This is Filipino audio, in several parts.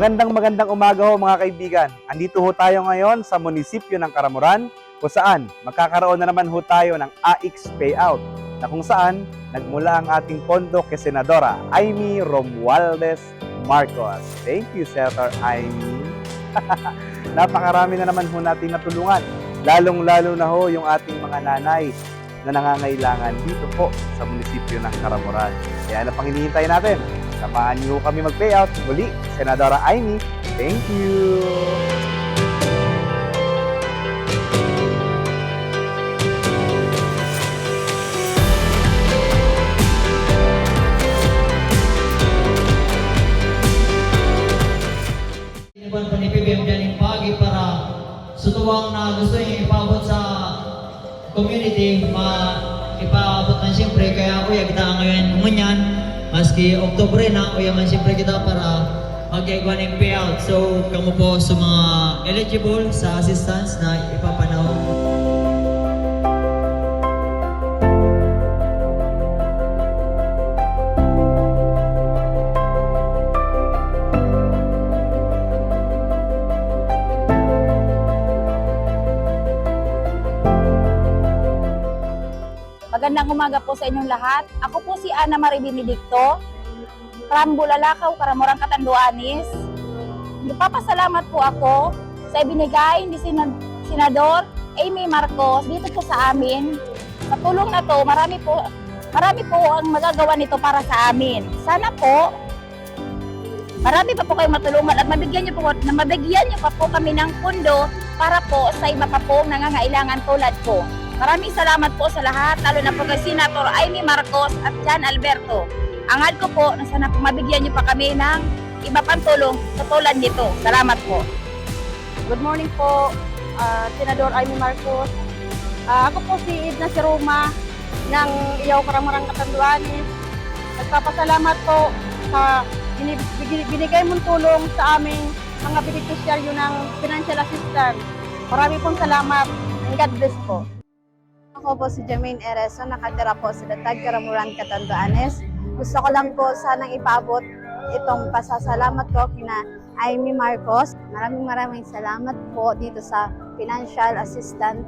Magandang umaga ho mga kaibigan. Andito ho tayo ngayon sa munisipyo ng Caramoran kung saan magkakaroon na naman ho tayo ng AIX payout na kung saan nagmula ang ating pondo kay Senadora Amy Romualdez Marcos. Thank you, Senator Amy. Napakarami na naman ho natin natulungan. Lalong-lalo na ho yung ating mga nanay na nangangailangan dito po sa munisipyo ng Caramoran. Kaya ano pang hinihintay natin? Samahan niyo kami mag-payout. Muli, Senadora Amy. Thank you! Inuban pa ni PBM dyan yung pagi para sutuwang na gusto niyo ipaabot sa community, ipaabot na siyempre. Kaya kuya kita ngayon ngunyan, maski Oktubre na, kuya man siyempre kita para mag-igawa ng payout. So, kamo po sa mga eligible sa assistance na ipapanahon. Magandang umaga po sa inyong lahat. Ako po si Ana Marie Benedicto, from Bulalakaw, Caramoran, Catanduanes. Nagpapasalamat po ako sa ibinigay ni Senador Amy Marcos dito po sa amin. Sa tulong na to, marami po ang magagawa nito para sa amin. Sana po, marami pa po kayong matulungan at mabigyan niyo pa po kami ng pundo para po sa iba pa po nangangailangan tulad ko. Maraming salamat po sa lahat, lalo na po kay Senator Amy Marcos at Jan Alberto. Angad ko po na sana po mabigyan niyo pa kami ng iba pang tulong sa tulad nito. Salamat po. Good morning po, Senador Amy Marcos. Ako po si Edna Siroma ng Iyaw, Caramoran, Catanduanes. Nagpapasalamat po sa binigay mong tulong sa aming mga beneficiaryo ng financial assistance. Marami pong salamat and God bless po. Ako po si Jermaine Ereso, nakatira po sa Datag, Caramoran, Catanduanes. Gusto ko lang po sanang ipaabot itong pasasalamat ko kina Amy Marcos. Maraming salamat po dito sa financial assistance.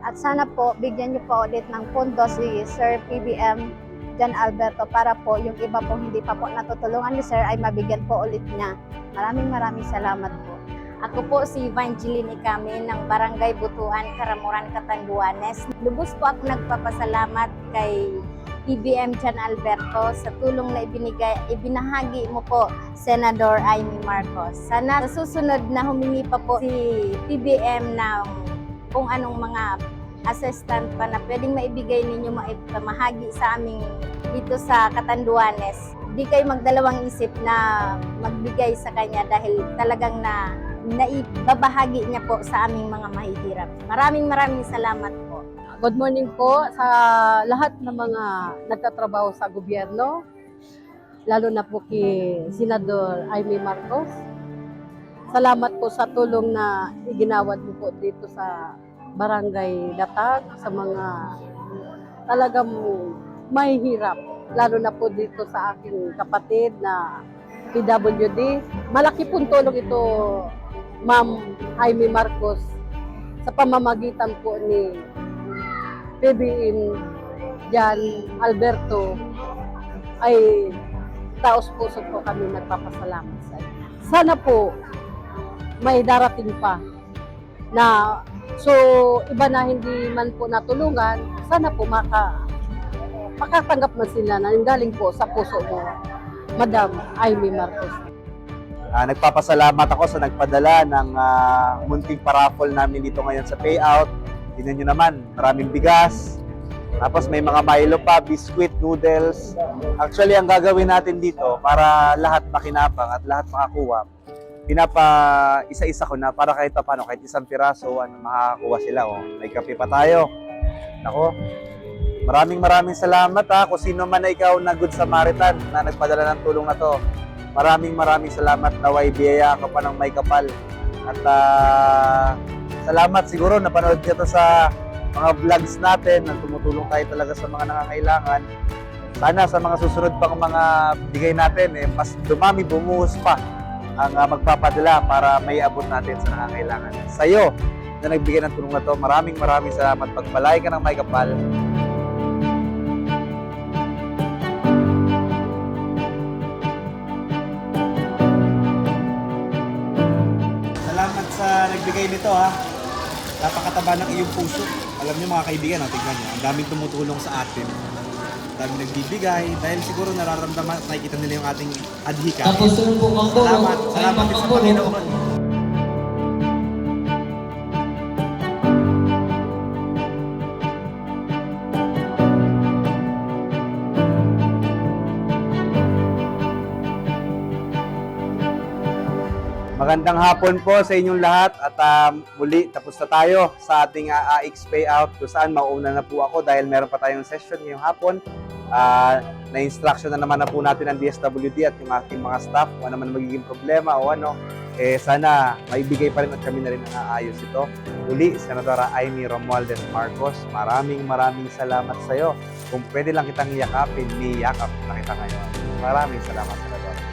At sana po bigyan niyo po ulit ng pondo si Sir PBM Jan Alberto para po yung iba po hindi pa po natutulungan ni Sir ay mabigyan po ulit niya. Maraming salamat po. Ako po si Evangeline Kami ng Barangay Butuan, Caramoran, Catanduanes. Lubos po ako nagpapasalamat kay PBM Jan Alberto sa tulong na ibinahagi mo po, Senador Amy Marcos. Sana sa susunod na humingi pa po si PBM ng kung anong mga assistant pa na pwedeng maibigay ninyo maipamahagi sa aming dito sa Catanduanes. Di kayo magdalawang isip na magbigay sa kanya dahil talagang naibabahagi niya po sa aming mga mahihirap. Maraming salamat po. Good morning po sa lahat ng mga nagtatrabaho sa gobyerno, lalo na po kay Senador Amy Marcos. Salamat po sa tulong na iginawad mo po dito sa Barangay Datag, sa mga talagang mahihirap, lalo na po dito sa aking kapatid na PWD. Malaki pong tulong ito, Ma'am Amy Marcos, sa pamamagitan po ni PBM Jan Alberto, ay taos puso po kami nagpapasalamat sa inyo. Sana po may darating pa na iba na hindi man po natulungan, sana po makatanggap man sila na galing po sa puso mo, Madam Amy Marcos. Nagpapasalamat ako sa nagpadala ng munting paraffle namin dito ngayon sa payout. Tingnan nyo naman, maraming bigas. Tapos may mga Milo pa, biscuit, noodles. Actually, ang gagawin natin dito para lahat makinabang at lahat makakuha, isa-isa ko na para kahit paano, kahit isang piraso, makakakuha sila. May kape pa tayo. Nako, maraming salamat kung sino man na ikaw na Good Samaritan na nagpadala ng tulong na to. Maraming salamat, naway biyaya ka pa ng may kapal. At salamat siguro napanood niyo to sa mga vlogs natin na tumutulong tayo talaga sa mga nangangailangan. Sana sa mga susunod pang mga bigay natin, mas dumami, bumuhos pa ang magpapadala para may abot natin sa nangangailangan. Sa'yo na nagbigay ng tulong na to, maraming salamat. Pagpalay ka ng may kapal. Salamat sa nagbigay nito ha. Napakataba ng iyong puso. Alam niyo mga kaibigan, tingnan niyo, ang daming tumutulong sa atin. Ang daming nagbibigay dahil siguro nararamdaman at nakikita nila yung ating adhika. Tapos sunod po ang tulong. Salamat din sa Panginoon. Magandang hapon po sa inyong lahat at muli tapos na tayo sa ating AX payout kung saan mauna na po ako dahil meron pa tayong session ngayong hapon. Na-instruction na naman na po natin ang DSWD at yung ating mga staff kung ano man magiging problema o ano. Sana maibigay pa rin at kami na rin ang aayos ito. Muli, Senadora Amy Romualdez Marcos, maraming salamat sa iyo. Kung pwede lang kitang yakapin, niyakap na kita ngayon. Maraming salamat, Senadora.